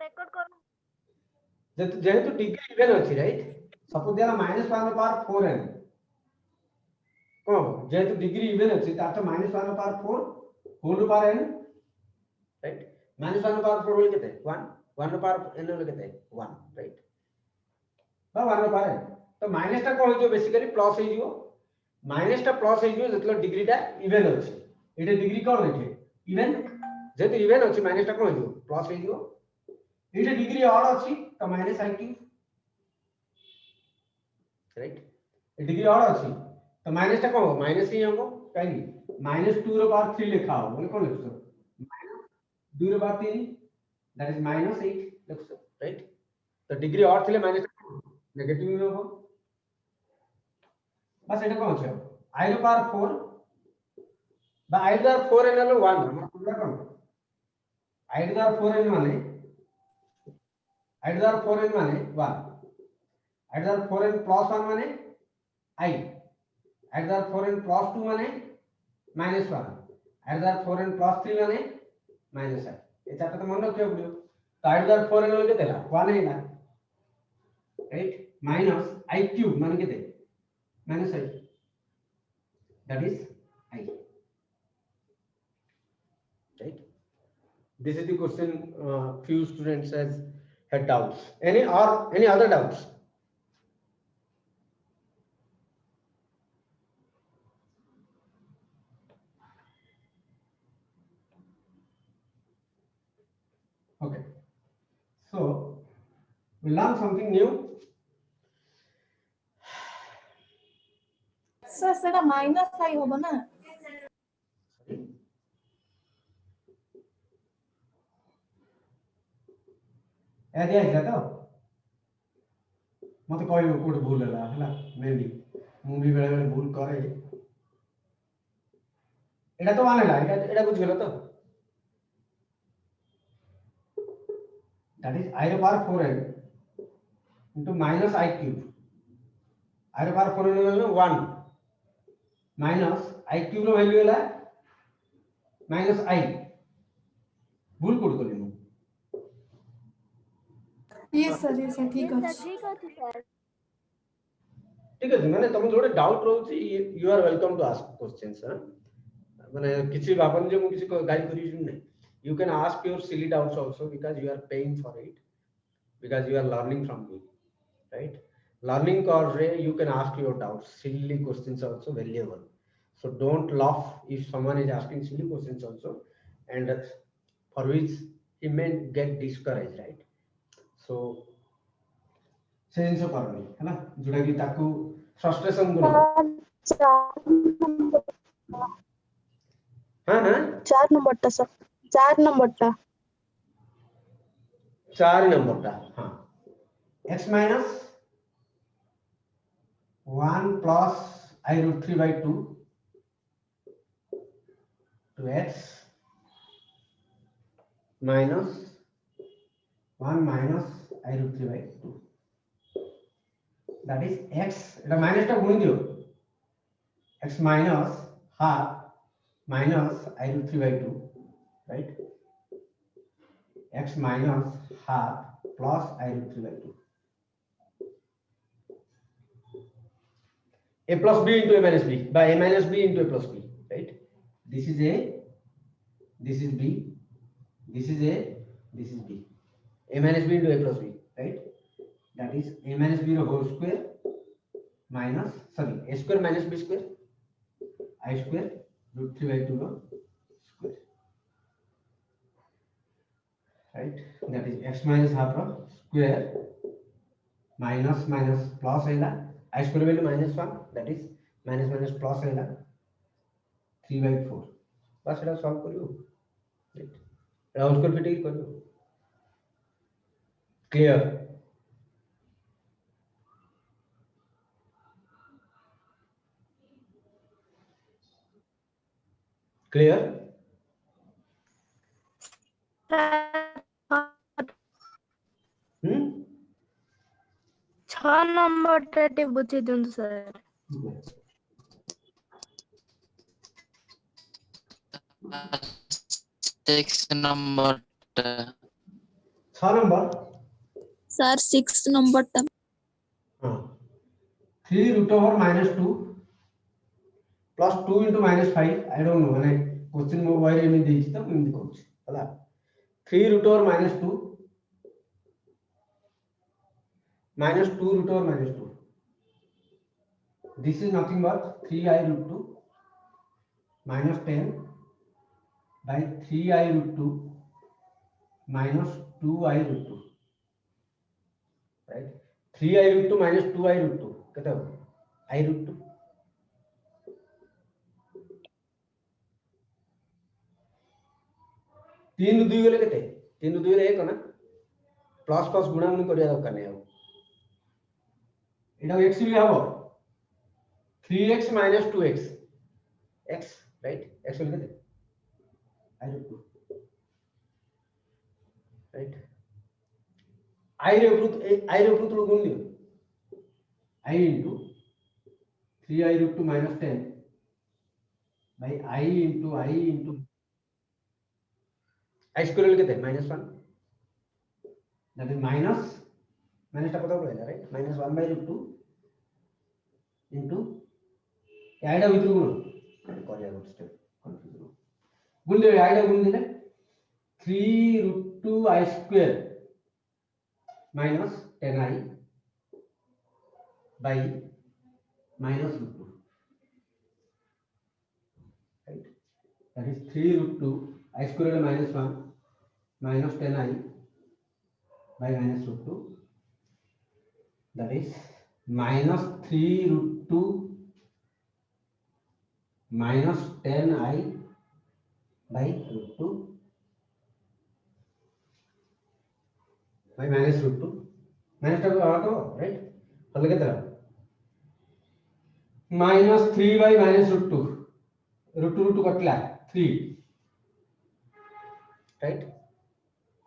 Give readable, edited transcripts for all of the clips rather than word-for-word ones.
Record करू जेहेतु degree even अछि राइट सपोज दिया -1 पावर 4n कोन जेहेतु डिग्री इवन अछि तातो -1 power 4 whole power n right -1 power 4 whole केते 1 1 पावर n होल केते 1 राइट बा 1 पावर n तो माइनस टा कोन हो बेसिकली प्लस हो जिवो माइनस टा प्लस हो जिवो जतलो डिग्री टा इवन अछि एटे डिग्री कोन एटे इवन जेहेतु इवन अछि माइनस टा कोन हो जिवो प्लस हो जिवो एटे डिग्री ऑड अछि तो minus i cube right degree odd अछि तो माइनस टा कोन माइनस ही हमको काई -2 रो पावर 3 लिखा हो बोले कोन लिखसो -2 रो पावर 3 दैट इज -8 लिखसो राइट तो डिग्री ऑड थिले माइनस नेगेटिव हो बस एटा कोन छै i रो पावर 4 बा i रो पावर 4 एन लो 1 हम पूरा कोन i रो पावर 4 एन माने i रो पावर 4 एन माने 1 i रो पावर 4 एन प्लस 1 माने i i रो पावर 4 एन प्लस 2 माने -1 i रो पावर 4 एन प्लस 3 माने -i ए चारटा तो मन रखियो पड़ियो तो i रो पावर 4 एन केते ला 1 है ना राइट माइनस i क्यूब माने केते -i that is I right this is the question few students has had doubts any other doubts okay so we learn something new sir सेटा -i होबो ना ए दिया है तो मत कहयो कोड भूल हला मे भी मु भी बेले बेले भूल करे एटा तो मानेला एटा बुझ गेलो तो that is i रो power 4n into -i cube i रो पावर 4n मतलब 1 माइनस i क्यूब रो वैल्यू हला -i भूल कोड करी मु यस सर ठीक सर अछि ठीक अछि सर ठीक है माने तुम जोड़े डाउट रहउची you are welcome to ask questions माने किछि भाबन जे मु किछि गाइड करी नै you can ask your silly doubts also because you are paying for it because you are learning from me right learning course रे you can ask your doubts silly questions are also valuable so don't laugh if someone is asking silly questions also and for which he may get discouraged right so से जिनस करनी है ना जोटा कि ताकू frustration गुण हां हां 4 नंबर टा सर 4 नंबर टा 4 नंबर टा हां x minus 1 plus I root 3 by 2 to x minus 1 minus I root 3 by 2 that is x এটা মাইনাসটা গুণ দিও x minus half minus I root 3 by 2 right x minus half plus I root 3 by 2 a plus b into a minus b by a minus b into a plus b right this is a this is b this is a this is b a minus b into a plus b right that is a minus b whole square minus sorry a square minus b square I square root 3 by 2 square right that is x minus half square minus minus plus है I square value minus 1 that is minus minus plus है 3 by 4 बस एटा solve करियो right एटा whole square feet करियो clear clear 6 number टे बुझी दुन sir 6 number 6 number sir 6 number टा हां 3 root over -2 plus 2 into -5 I don't know माने क्वेश्चन मो वाइर एमि देछि त एमि कहूछि हला 3 root over -2 minus 2 root over -2 this is nothing but 3i root 2 minus 10 by 3i root 2 minus 2i root 2 right 3i root 2 minus 2i root 2 केते हो i root 2 3 2 गले केते 3 2 रे 1 ना प्लस प्लस गुणा गुणी करिया दरकार नै अब एटा x भी हबो 3x minus 2x x right x will get I root 2 right I रे root गुण दियो I into 3i root 2 minus 10 by I into I square will get minus 1 that is minus टा पता पड़ेगा right minus 1 by root 2 into Aida भीतर गुण करिया गुण स्टेप कंफ्यूज गुण दे आइडा गुण दिले 3 root 2 I square minus 10i by minus root 2 right that is 3 root 2 I square minus 1 minus 10i by minus root 2 that is minus 3 root 2 minus 10i by root 2 by minus root 2 minus टा को right हल के तरह minus 3 by minus root 2 root 2 catla 3 right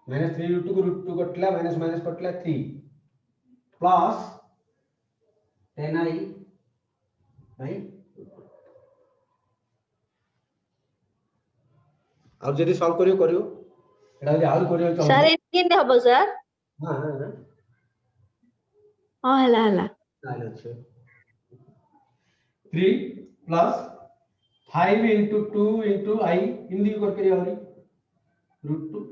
minus 3 root 2 को root 2 catla minus minus catla 3 plus 10i by अब जदी solve करियो एटा जदी आउर करियो चलो सर केते हबो सर हां हां हला ताले छै 3 plus 5 into 2 into I Hindi कर करियो हरी root 2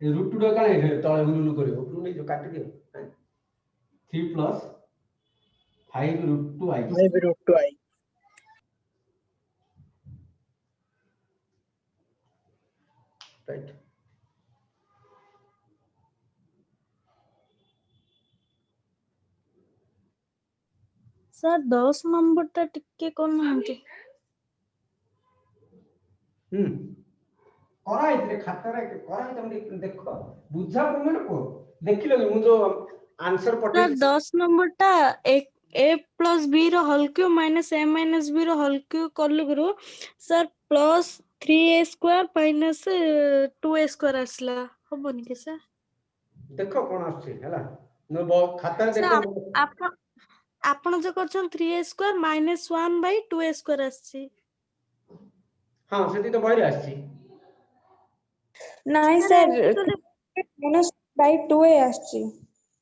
ए root 2 का नहीं तळे हुलुलु करियो उपरु नहीं जो काट दियो 3 plus 5 root 2 I 5 root 2 I right sir 10 number टा टिके कोन हंती करा इतरे खाता रे करा तुम देखो बुझा कोन को देखिलो मु जो आंसर पटे सर 10 नंबर टा एक a plus b रो whole cube minus a minus b रो होल क्यूब करलु गुरु sir plus 3a square minus 2a square आसला होबनी के सर देखो कोन आछी हैला नो खाता रे देखो आपण आपण जो करछन 3a square minus 1 by 2a square आछी हां सेती तो बाहर आछी नहीं सर माइनस बाय 2a आछी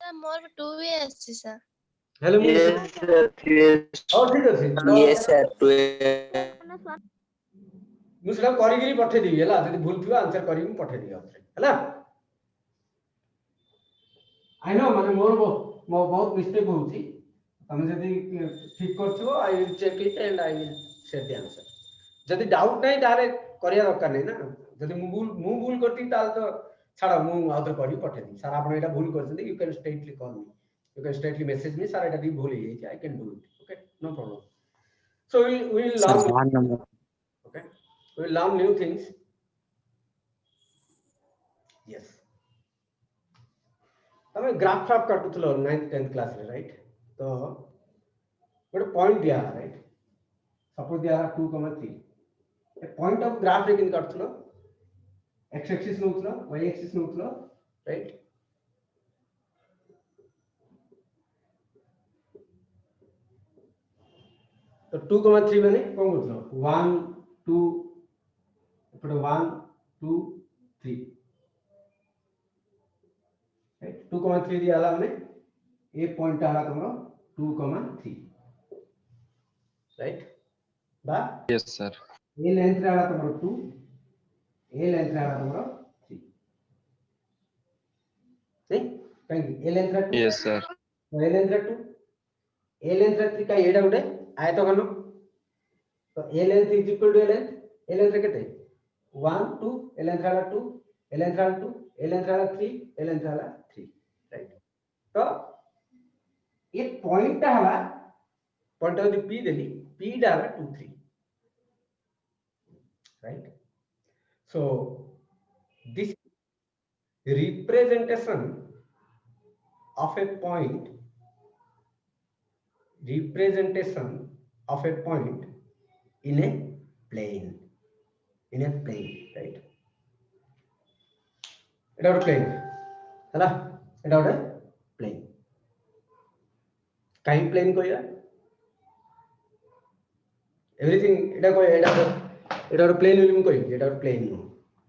सर मोर 2 आछि सर हेलो मु yes sir और ठीक अछि yes sir 2 मु सेटा करि गिरी पठे दिबी हैला जदी भूल थिबा आंसर करि मु पठे दिबी आपरे हैला आई नो माने मोर बहुत मिस्टेक होउची तमे जदी ठीक करथिबो I will check it and I will set the answer जदी डाउट नाही तारे करिया दरकार नाही ना जदी मु भूल करती ताल तो छाड़ा मु आउतर करि पठे दी सर आपण एटा भूल करछन you can straightly call me you can straightly message me sir एटा दी भूल हे I can do it okay no problem so we will learn okay we will learn new things yes तमे ग्राफ फ्राफ काटुथलो 9th 10th क्लास रे right तो गोटे पॉइंट दिया राइट सपोज दिया 2,3 ए पॉइंट ऑफ ग्राफ रे किन काटुथलो x एक्सिस नउथलो y एक्सिस नउथलो राइट तो 2,3 माने कोन होथलो 1 2 1 2 3 राइट 2,3 दिया हला माने ए पॉइंट हला तमरो 2,3 राइट बा Yes, sir. ए लेंथ रे हला तमरो 2 ए लेंथ रे हला तमरो 3 ठीक कहीं ए लेंथ रे 2 Yes, sir. ए लेंथ रे 2 ए लेंथ रे 3 का एडा उडे आयत घन तो a length is equal to a length रे केते 1 2 ए लेंथ हला 2 ए लेंथ हला 2 ए लेंथ हला 3 ए लेंथ हला 3 राइट तो ये पॉइंट हला पॉइंट यदि पी देली पी डाला 2 3 right so this representation of a point in a plane right এটা একটা plane ହେଲା এটা ଗୋଟେ plane କାହିଁ plane କହିବା everything এটা କହ এটা ଗୋଟେ plane ବୋଲି ମୁଁ କହିବି এটা ଗୋଟେ plane ନୁହଁ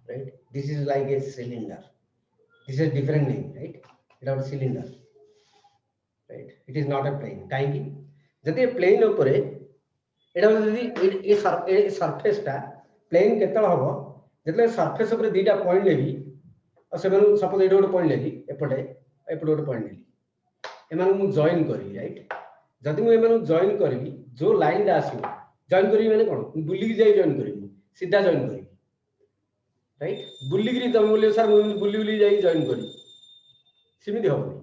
right this is like a cylinder this is a different name right এটা ଗୋଟେ cylinder right it is not a plane କାହିଁକି ଯଦି plane ଉପରେ এটা ଯଦି ଏ surface ଟା plane କେତେବେଳେ ହବ ଯେତେବେଳେ surface ଉପରେ ଦିଟା point ନେବି ଆଉ ସେମାନେ ସପୋଜ ଏଇଟା ଗୋଟେ point ନେଲି ଏପଟେ ଗୋଟେ point ନେଲି ଏମାନଙ୍କୁ ମୁଁ ଜଏନ୍ କରିବି ରାଇଟ୍ ଯଦି ମୁଁ ଏମାନଙ୍କୁ ଜଏନ୍ କରିବି ଯୋଉ ଲାଇନଟା ଆସିବ ଜଏନ୍ କରିବି ମାନେ କଣ ବୁଲିକି ଯାଇ ଜଏନ୍ କରିବି ସିଧା ଜଏନ୍ କରିବି ରାଇଟ୍ ବୁଲିକିରି ତମେ ବୋଲି ସାର୍ ମୁଁ ବୁଲି ଯାଇ ଜଏନ୍ କରିବି ସେମିତି ହବନି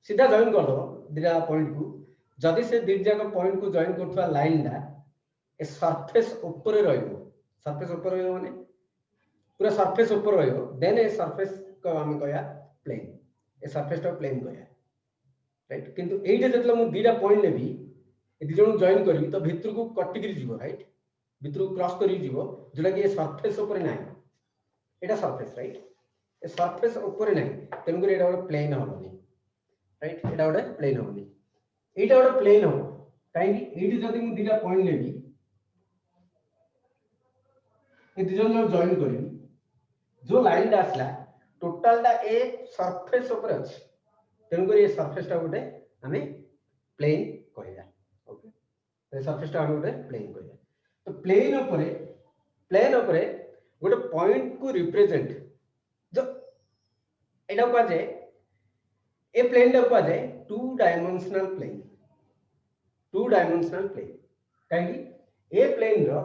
ସିଧା ଜଏନ୍ କରିଦବ ଦିଟା ପଏଣ୍ଟକୁ ଯଦି ସେ ଦି ଯାକ ପଏଣ୍ଟକୁ ଜଏନ୍ କରୁଥିବା ଲାଇନଟା ଏ ସରଫେସ୍ ଉପରେ ରହିବ ସରଫେସ୍ ଉପରେ ରହିବ ମାନେ पूरा सरफेस ऊपर रहियो देन ए सरफेस को हम कहया प्लेन ए सरफेस टा प्लेन कहया राइट किंतु एइटे जतले मु दीटा पॉइंट लेबी ए दि जण जॉइन करबी तो भितर को कटिकरी जीवो राइट भितर को क्रॉस करी जीवो जोला कि ए सरफेस ऊपर नाही एटा सरफेस राइट ए सरफेस ऊपर नाही तेन कर एटा ଗୋଟେ प्लेन होबनी राइट एटा ଗୋଟେ प्लेन होबनी एटा ଗୋଟେ प्लेन हो काई एइटे जदि मु दीटा पॉइंट लेबी ए दि जण जॉइन करबी जो लाइन दा आसला टोटल दा ए सरफेस ऊपर अछि तेन कर ए सरफेस टा गोटे हमें प्लेन कहया ओके तो सरफेस टा हम गोटे प्लेन कहया तो प्लेन ऊपर गोटे पॉइंट को रिप्रेजेंट जो एटा को जाय ए प्लेन टा को जाय टू डायमेंशनल प्लेन काहे ए प्लेन रो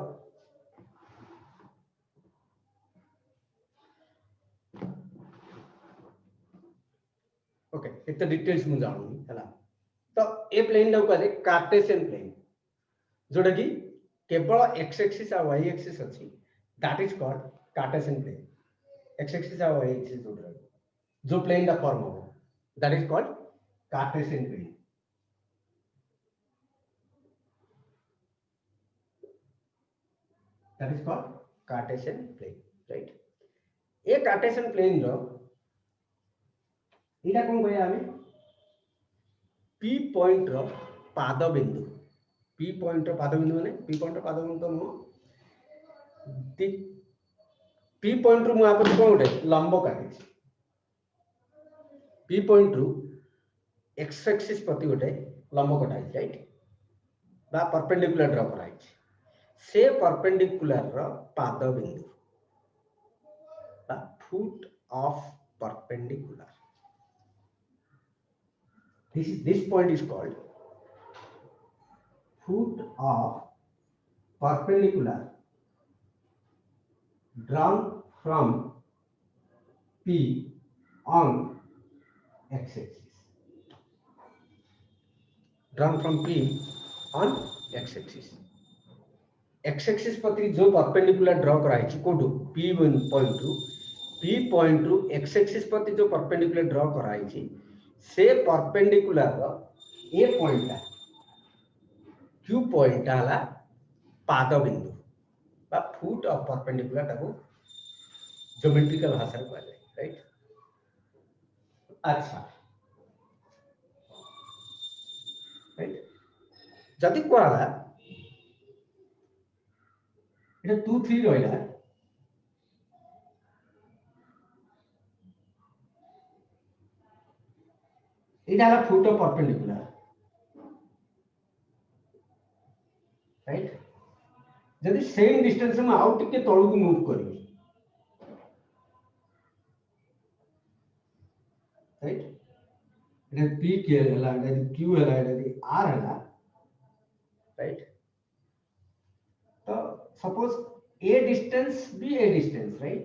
ओके इतना डिटेल्स मु जानूनी हला तो ए प्लेन दा कहले कार्टेशियन प्लेन जोटा कि केवल x एक्सिस और y एक्सिस अछि that is called Cartesian plane x axis और y एक्सिस जोड़ा जो प्लेन दा फॉर्म हो that is called Cartesian plane right a Cartesian plane रो इटा कोन कहया हमें पी पॉइंट रो पाद बिंदु माने पी पॉइंट रो पाद बिंदु तो नो पी पॉइंट रो मु आपन कोन उठे लंब काटी पी पॉइंट रो एक्स एक्सिस प्रति उठे लंब कटाई राइट बा परपेंडिकुलर ड्रा कराई से परपेंडिकुलर रो पाद बिंदु बा foot of perpendicular this point is called foot of perpendicular drawn from P on x-axis x-axis प्रति जो परपेंडिकुलर ड्रा कराई छि कोडु P पॉइंट रु x-axis प्रति जो परपेंडिकुलर ड्रा कराई छि से परपेंडिकुलर रो ए पॉइंट क्यू पॉइंट हला पाद बिंदु बा फुट ऑफ परपेंडिकुलर ताको ज्योमेट्रिकल भाषा में कहले राइट अच्छा राइट जदि कोला এটা 2 3 রইলা एटा हला फुट ऑफ परपेंडिकुलर राइट जदि सेम डिस्टेंस में आउट टिके तळु को मूव करी राइट इधर p के हला इधर q हला इधर r हला राइट तो suppose a distance be a distance right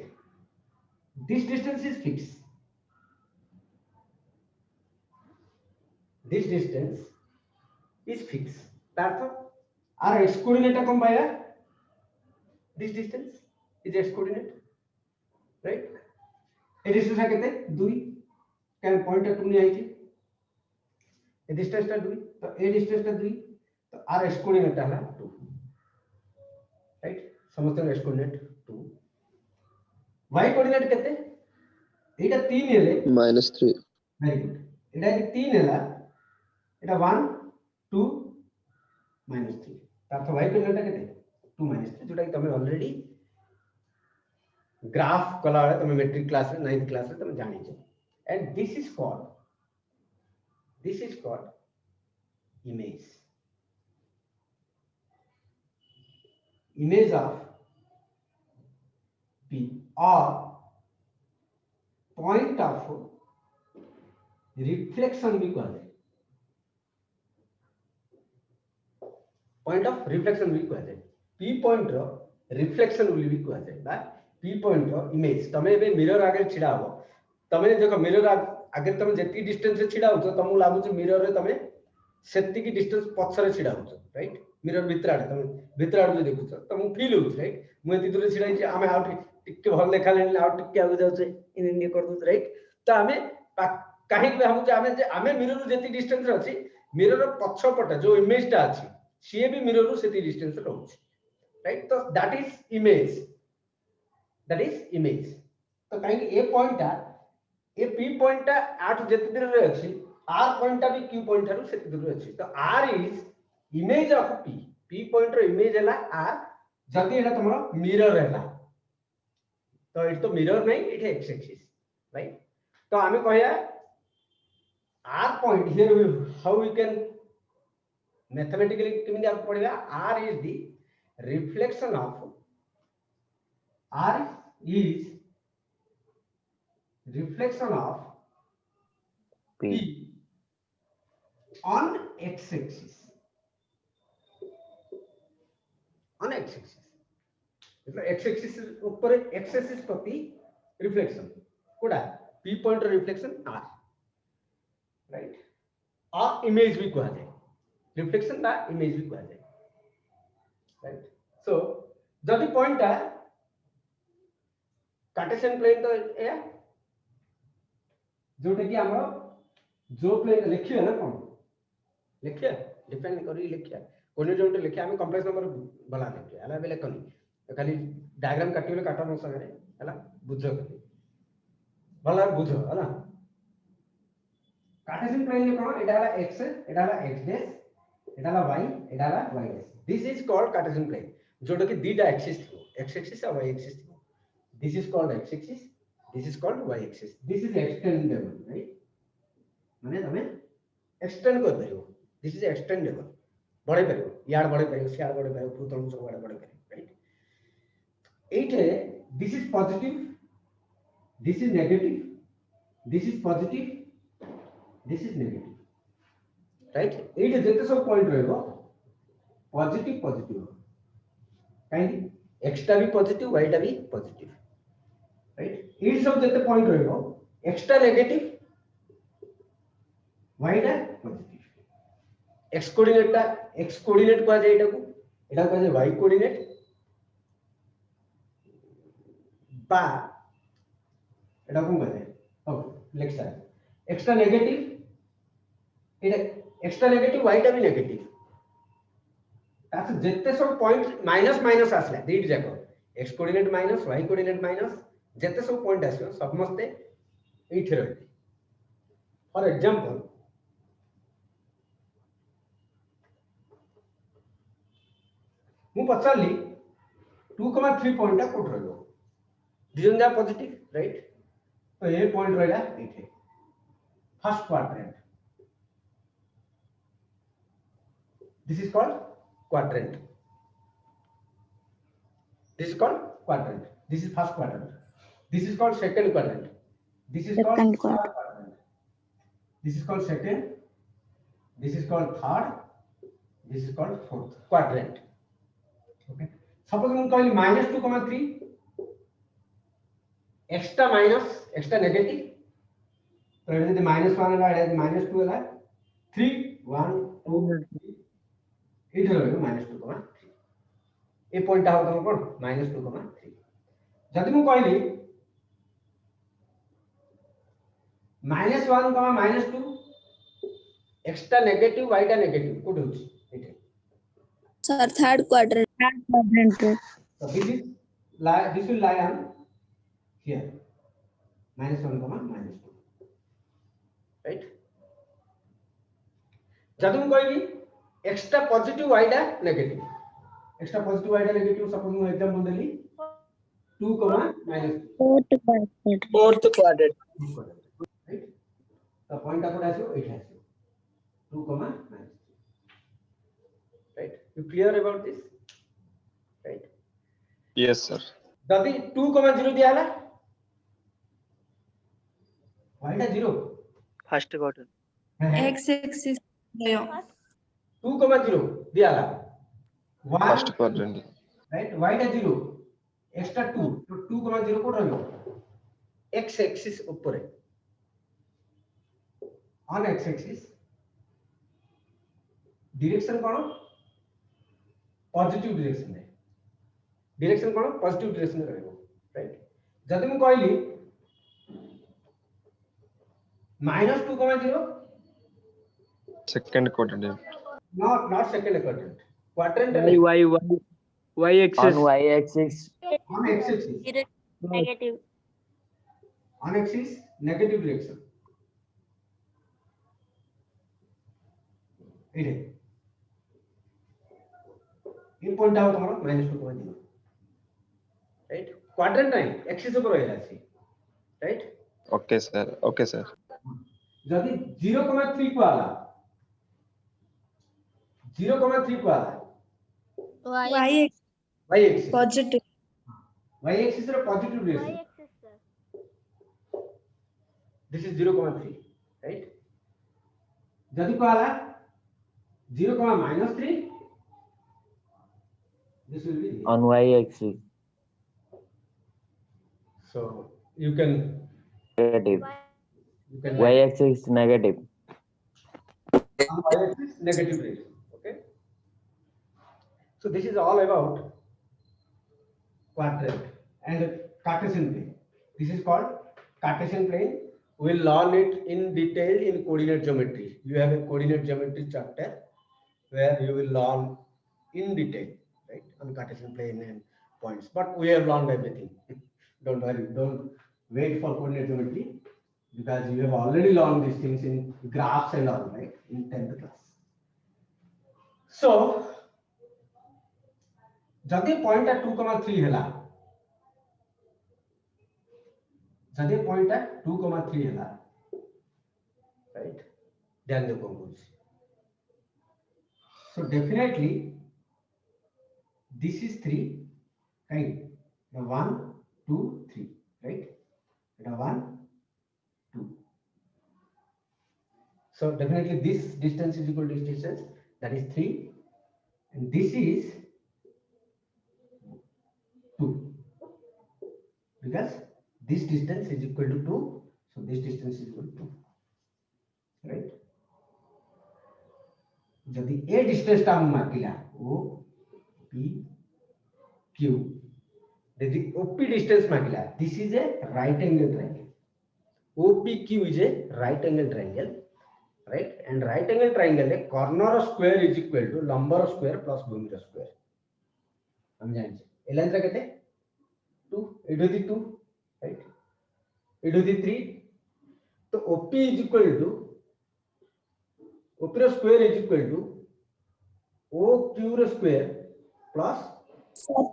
this distance is fixed this distance is fixed तार r x coordinate कम पाया this distance is x coordinate right A distance है कितने 2 क्या पॉइंट है तुमने आई थी ए डिस्टेंस का 2 तो ए डिस्टेंस का 2 तो r x कोऑर्डिनेट है 2 राइट समझते हो x कोऑर्डिनेट 2 y कोऑर्डिनेट कितने एटा 3 हेले -3 वेरी गुड एटा 3 हेला एटा 1 2 -3 तार तो y कोऑर्डिनेट कितने 2 -3 जोटा कि तुम ऑलरेडी ग्राफ कला है तुम मैट्रिक क्लास में 9th क्लास में तुम जानी छो and this is called image of p or point of reflection भी कहते हैं point of reflection भी कहते हैं p point रो reflection बोली भी कहते हैं बा p point रो image तमे बे मिरर आगे छिड़ा हो तमे देखो मिरर आगे तमे जेती डिस्टेंस से छिड़ा होतो तमु लागु जे मिरर रे तमे सेती की डिस्टेंस पछरे छिड़ा होतो राइट मिरर भितराडे तमे भितराडे जे देखुछ तमु फील होछ राइट मु एती दूर छिड़ा जे आमे आउट टिके भल देखा लेन आउट टिके आगु जाउछे इन इंडिया कर दु राइट तो आमे काहे के हम जे आमे मिरर रो जेती डिस्टेंस रे अछि मिरर रो पछ पटे जो इमेज टा अछि सीए भी मिरर रो सेती डिस्टेंस रे रहउछ राइट तो दैट इज इमेज तो काहे के ए पॉइंट टा ए p पॉइंट टा 8 जेते दूर रे अछि r पॉइंट टा भी q पॉइंट ठारू सेते दूर रे अछि तो r is image of p point रो इमेज हला r जति एटा तमरो मिरर हैला तो इट तो मिरर नहीं इट एक्स एक्सिस राइट तो हमें कहया r point here how we can mathematically किमिति आप पढिबा r is the reflection of r is reflection of p on x axis मतलब x axis ऊपर x axis प्रति रिफ्लेक्शन कोडा p point reflection r right और इमेज भी कहा जाए रिफ्लेक्शन बा इमेज भी कहा जाए राइट सो जदि पॉइंट है कार्टेशियन प्लेन तो या जोटे कि हमरो जो प्लेन लिखियो ना कोन लिखियो डिपेंड करी लिखिया कोने जोटे लिखिया हम कॉम्प्लेक्स नंबर बना देके हला बेले कनी खाली डायग्राम काटियो काटा न संगे हला बुझो भला बुझो हला कार्टेशियन प्लेन में कोन एटा हला x एटा हला x डैश एटा हला y एटा हला y dash this is called Cartesian plane जोटे कि दीटा एक्सिस थो x एक्सिस और y एक्सिस थो this is called x axis this is called y axis this is extendable right माने तमे एक्सटेंड कर परियो this is extendable बढे परियो यार बढे परियो सियार बढे परियो पुतन सब बढे परियो right Ete this is positive this is negative this is positive this is negative right एटे जेते सब पॉइंट रहबो पॉजिटिव पॉजिटिव काहे x टा भी पॉजिटिव y टा भी पॉजिटिव राइट ये सब जते पॉइंट रहबो एक्स्ट्रा नेगेटिव y टा पॉजिटिव x कोऑर्डिनेट कहा जाय एटा कहा जाय y कोऑर्डिनेट बा एटा कोन कहा जाय ओके लेक्चर एक्स्ट्रा नेगेटिव एटा एक्स्ट्रा नेगेटिव y टा भी नेगेटिव तास जते सब पॉइंट माइनस माइनस आसला दीट जाको x coordinate minus y coordinate minus जते सब पॉइंट आसो समस्ते एठी रहते फॉर एग्जांपल मु पचाली 2,3 पॉइंट का कोट रहलो दिजन जा पॉजिटिव राइट तो ये पॉइंट रहला एठी first quadrant This is called quadrant. This is called quadrant. This is first quadrant. This is called second quadrant. This is called Second third quadrant. This is called second. This is called third. This is called fourth quadrant. Okay. Suppose we call -2, 3. Extra minus, extra negative. So it is the -1 and -2 है 3 1 2 3 it है -2, 3 ए point out हम कोन -2, 3 जदि मु कहली -1, -2 extra negative y टा negative code होची एटे Sir, third quadrant. so this will lie on here -1, -2 right जदि मु कहली एक्स्ट्रा पॉजिटिव y टा नेगेटिव एक्स्ट्रा पॉजिटिव y टा नेगेटिव सपोज मु example Delhi 2, -2 Fourth quadrant. right the point आपको आछो एठी आछो 2, -3 right you clear about this right Yes, sir. जदि 2, 0 दिया हला y टा 0 First quadrant. X axis 2, 0 दिया हला 1 First quadrant. right y टा 0 एक्स्ट्रा 2 तो 2, 0 कोड रहलो x एक्सिस ऊपर है on x axis direction cone positive direction है डायरेक्शन कोन पॉजिटिव डायरेक्शन में रहबो राइट जदि मु कहली -2, 0 Second quadrant. not second quadrant Y axis. On y-axis, on x axis Negative. on axis negative direction it is in point out tomorrow -2, 0 right quadrant time axis ऊपर रहला छी right Okay, sir. Okay, sir. जदि 0, 3 को आला 0, 3 को आला Y. y axis positive. y axis ର positive direction this is 0, 3 right जदि को आला 0, -3 this will be on y-axis, so you can negative. Y-axis negative. on y-axis negative direction okay so this is all about quadrant and Cartesian plane this is called Cartesian plane we'll learn it in detail in coordinate geometry you have a coordinate geometry chapter where you will learn in detail right on Cartesian plane and points but we have learned everything don't worry don't wait for coordinate geometry because you have already learned these things in graphs and all right in 10th class so जदि point 2, 3 हला जदि point 2, 3 हला right ध्यान दे कोन बोलছি so definitely this is 3 right the 1 2 3 right the 1 2 so definitely this distance is equal to this distance that is 3 and this is 2 because this distance is equal to 2 so this distance is equal to 2 right जदि ए distance टा माकिला O P Q यदि OP distance माकिला this is a right angle triangle OPQ is a right angle triangle right and right angle triangle है corner square is equal to lumbar square plus भूमि square हम जान छे L answer केते 2 8 होती 2 right 8 होती 3 तो OP is equal to OP रो square is equal to OQ रो square plus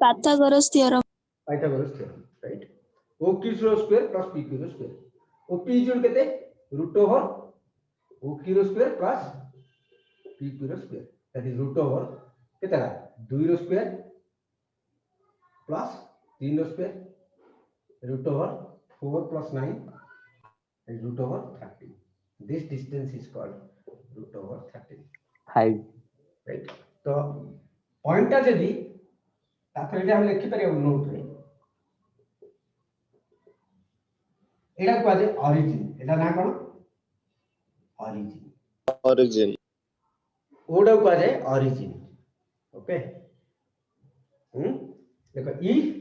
Pythagoras theorem. Pythagoras theorem right OQ रो square plus PQ रो square OP is equal केते root over OQ रो square plus PQ रो square that is root over केतला 2 रो square plus 3 रो square root over 4 plus 9 is root over 13. This distance is called root over 13. height. Right? तो point टा जदी तापर हम लिखि परिया नोट रे एडा को आजे origin एडा ना कोन origin ओडा को आजे origin ओके देखो if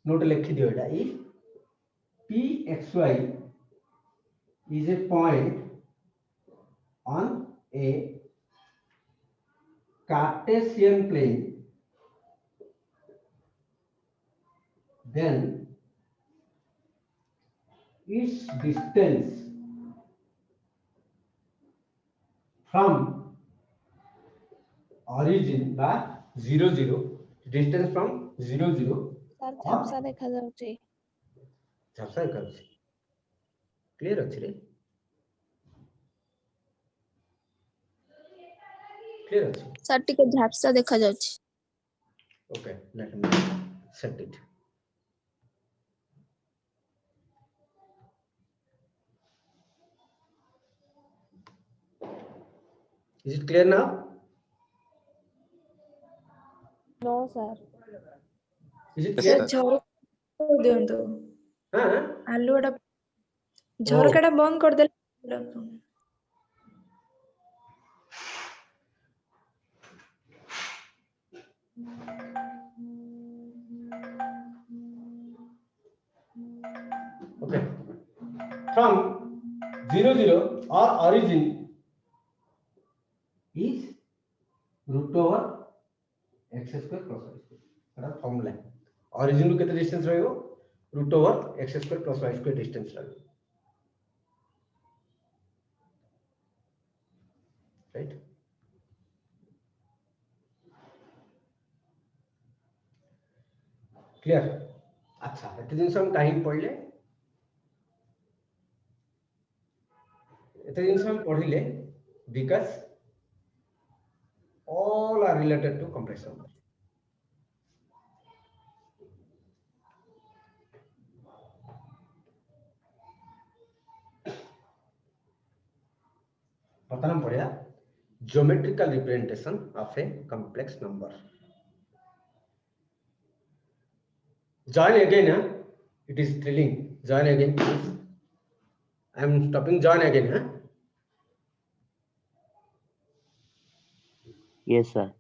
नोट लिखि दियो एडा if pxy is a point on a Cartesian plane, then its distance from origin by 0 0 distance from 0 0 sir झपसा देखा जाउची झपसा करछि क्लियर अछि रे क्लियर अछि सर टिके झपसा देखा जाउची okay let me set it is it clear now No, sir. is it Yes, clear sir. ଝରକା ଦିଅନ୍ତୁ हाँ ଆଲୁଅଟା ଝରକାଟା ବନ୍ଦ କରିଦେଲେ okay from 0 0 or origin is root over x square plus y square एटा फॉर्मूला origin ରୁ केते डिस्टेंस रहइबो root over x square plus y square distance रहइबो राइट क्लियर अच्छा एते दिन हम काहे पढले एते दिन हम पढिले because all are related to complex number बर्तमान पढ़िया geometrical representation of a complex number join again it is thrilling join again please I am stopping join again Yes, sir.